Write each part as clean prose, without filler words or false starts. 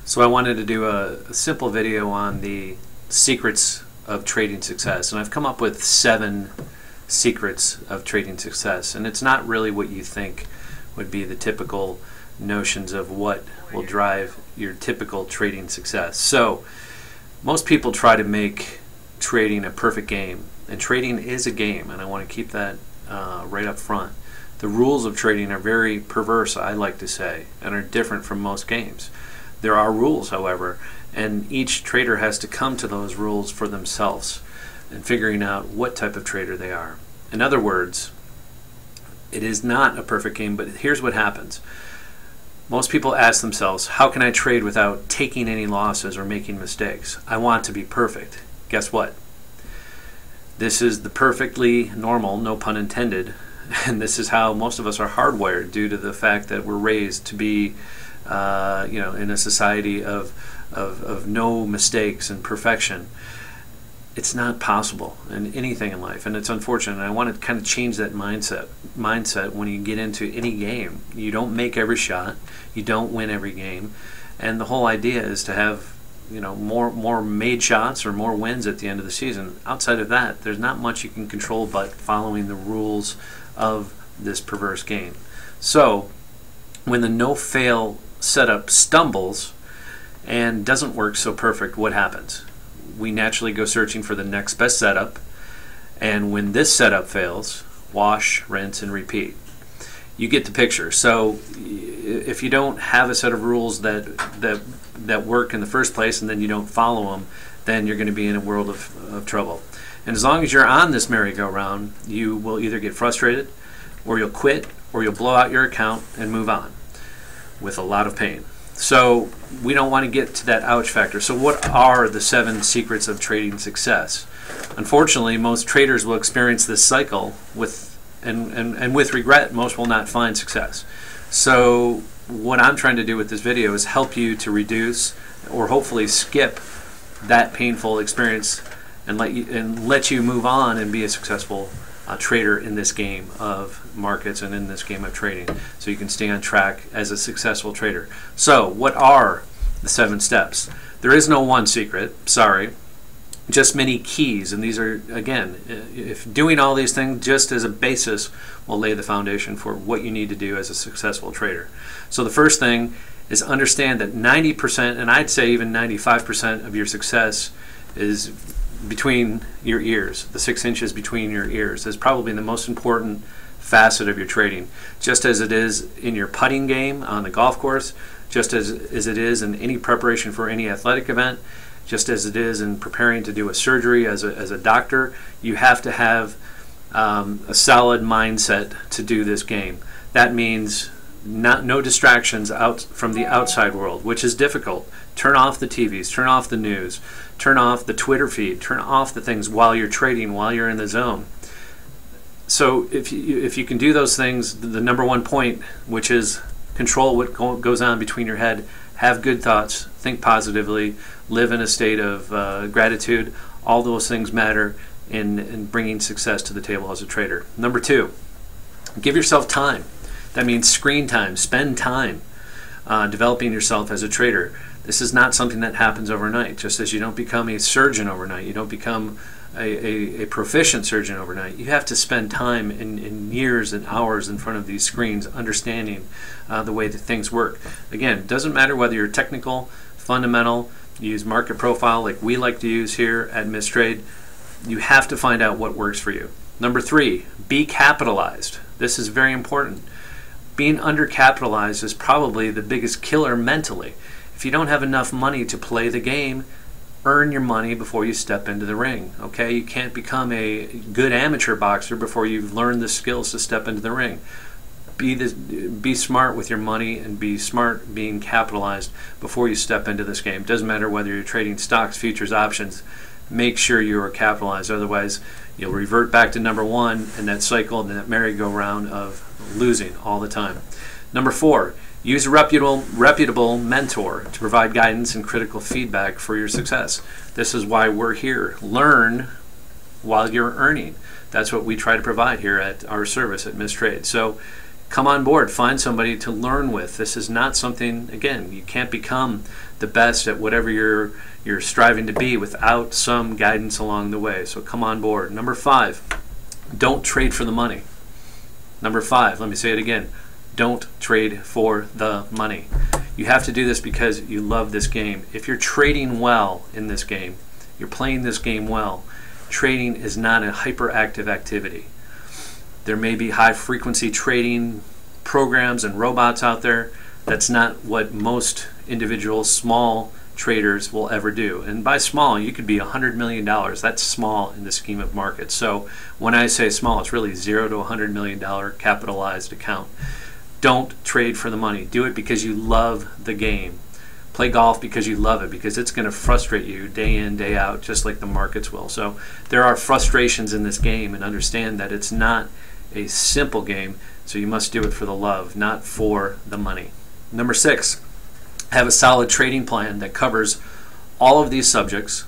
So I wanted to do a simple video on the secrets of trading success, and I've come up with 7 secrets of trading success, and it's not really what you think would be the typical notions of what will drive your typical trading success. So most people try to make trading a perfect game, and trading is a game, and I want to keep that right up front. The rules of trading are very perverse, I like to say, and are different from most games. There are rules, however, and each trader has to come to those rules for themselves and figuring out what type of trader they are. In other words, it is not a perfect game, but here's what happens. Most people ask themselves, how can I trade without taking any losses or making mistakes? I want to be perfect. Guess what? This is the perfectly normal, no pun intended, and this is how most of us are hardwired due to the fact that we're raised to be in a society of no mistakes and perfection. It's not possible in anything in life, and it's unfortunate. And I want to kind of change that mindset when you get into any game. You don't make every shot, you don't win every game, and the whole idea is to have more made shots or more wins at the end of the season. Outside of that, there's not much you can control but following the rules of this perverse game. So when the no-fail setup stumbles and doesn't work so perfect, what happens? We naturally go searching for the next best setup, and when this setup fails, wash, rinse, and repeat. You get the picture. So if you don't have a set of rules that work in the first place and then you don't follow them, then you're going to be in a world of trouble. And as long as you're on this merry-go-round, you will either get frustrated, or you'll quit, or you'll blow out your account and move on with a lot of pain. So we don't want to get to that ouch factor. So what are the 7 secrets of trading success? Unfortunately, most traders will experience this cycle and with regret, most will not find success. So what I'm trying to do with this video is help you to reduce or hopefully skip that painful experience and let you move on and be a successful trader in this game of markets and in this game of trading, so you can stay on track as a successful trader. So what are the 7 steps? There is no one secret, sorry, just many keys, and these are, again, if doing all these things just as a basis will lay the foundation for what you need to do as a successful trader. So the first thing is understand that 90%, and I'd say even 95% of your success is between your ears. The 6 inches between your ears is probably the most important facet of your trading, just as it is in your putting game on the golf course, just as it is in any preparation for any athletic event, just as it is in preparing to do a surgery as a doctor. You have to have a solid mindset to do this game. That means no distractions out from the outside world, which is difficult. Turn off the TVs, turn off the news, turn off the Twitter feed, turn off the things while you're trading, while you're in the zone. So if you can do those things, the number one point, which is control what goes on between your head, have good thoughts, think positively, live in a state of gratitude, all those things matter in bringing success to the table as a trader. Number 2, give yourself time. That means screen time, spend time developing yourself as a trader. This is not something that happens overnight. Just as you don't become a surgeon overnight, you don't become a proficient surgeon overnight. You have to spend time in years and hours in front of these screens understanding the way that things work. Again, it doesn't matter whether you're technical, fundamental, use market profile like we like to use here at Mistrade. You have to find out what works for you. Number 3, be capitalized. This is very important. Being undercapitalized is probably the biggest killer mentally. If you don't have enough money to play the game, earn your money before you step into the ring. Okay, you can't become a good amateur boxer before you've learned the skills to step into the ring. Be smart with your money and be smart being capitalized before you step into this game. Doesn't matter whether you're trading stocks, futures, options. Make sure you are capitalized. Otherwise, you'll revert back to number 1 in that cycle and that merry-go-round of losing all the time. Number 4, use a reputable mentor to provide guidance and critical feedback for your success. This is why we're here. Learn while you're earning. That's what we try to provide here at our service at Mistrade. So come on board, find somebody to learn with. This is not something, again, you can't become the best at whatever you're striving to be without some guidance along the way. So come on board. Number 5, don't trade for the money. Number 5, let me say it again, don't trade for the money. You have to do this because you love this game. If you're trading well in this game, you're playing this game well, trading is not a hyperactive activity. There may be high frequency trading programs and robots out there. That's not what most individual small traders will ever do. And by small, you could be $100 million. That's small in the scheme of markets. So when I say small, it's really $0 to $100 million capitalized account. Don't trade for the money. Do it because you love the game. Play golf because you love it, because it's going to frustrate you day in, day out, just like the markets will. So there are frustrations in this game, and understand that it's not a simple game, so you must do it for the love, not for the money. Number 6, have a solid trading plan that covers all of these subjects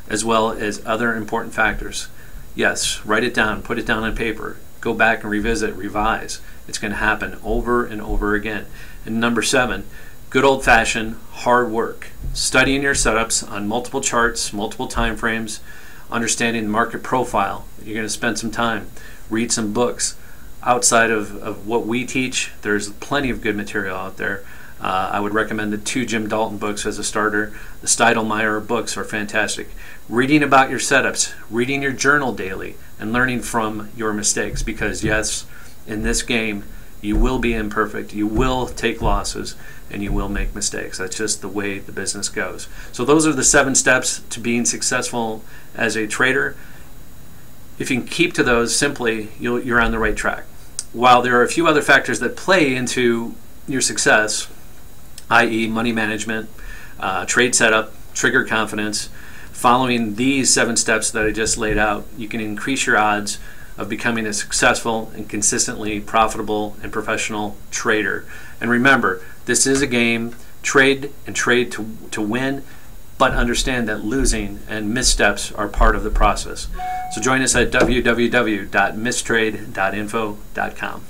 as well as other important factors. Yes, write it down, put it down on paper, go back and revisit, revise. It's going to happen over and over again. And number 7, good old-fashioned hard work. Studying your setups on multiple charts, multiple time frames, understanding the market profile. You're going to spend some time, read some books. Outside of what we teach, there's plenty of good material out there. I would recommend the 2 Jim Dalton books as a starter. The Steidlmayer books are fantastic. Reading about your setups, reading your journal daily, and learning from your mistakes, because yes, in this game, you will be imperfect, you will take losses, and you will make mistakes. That's just the way the business goes. So those are the 7 steps to being successful as a trader. If you can keep to those simply, you're on the right track. While there are a few other factors that play into your success, i.e. money management, trade setup, trigger confidence, following these 7 steps that I just laid out, you can increase your odds of becoming a successful and consistently profitable and professional trader. And remember, this is a game. Trade and trade to win, but understand that losing and missteps are part of the process. So join us at www.misstrade.info.com.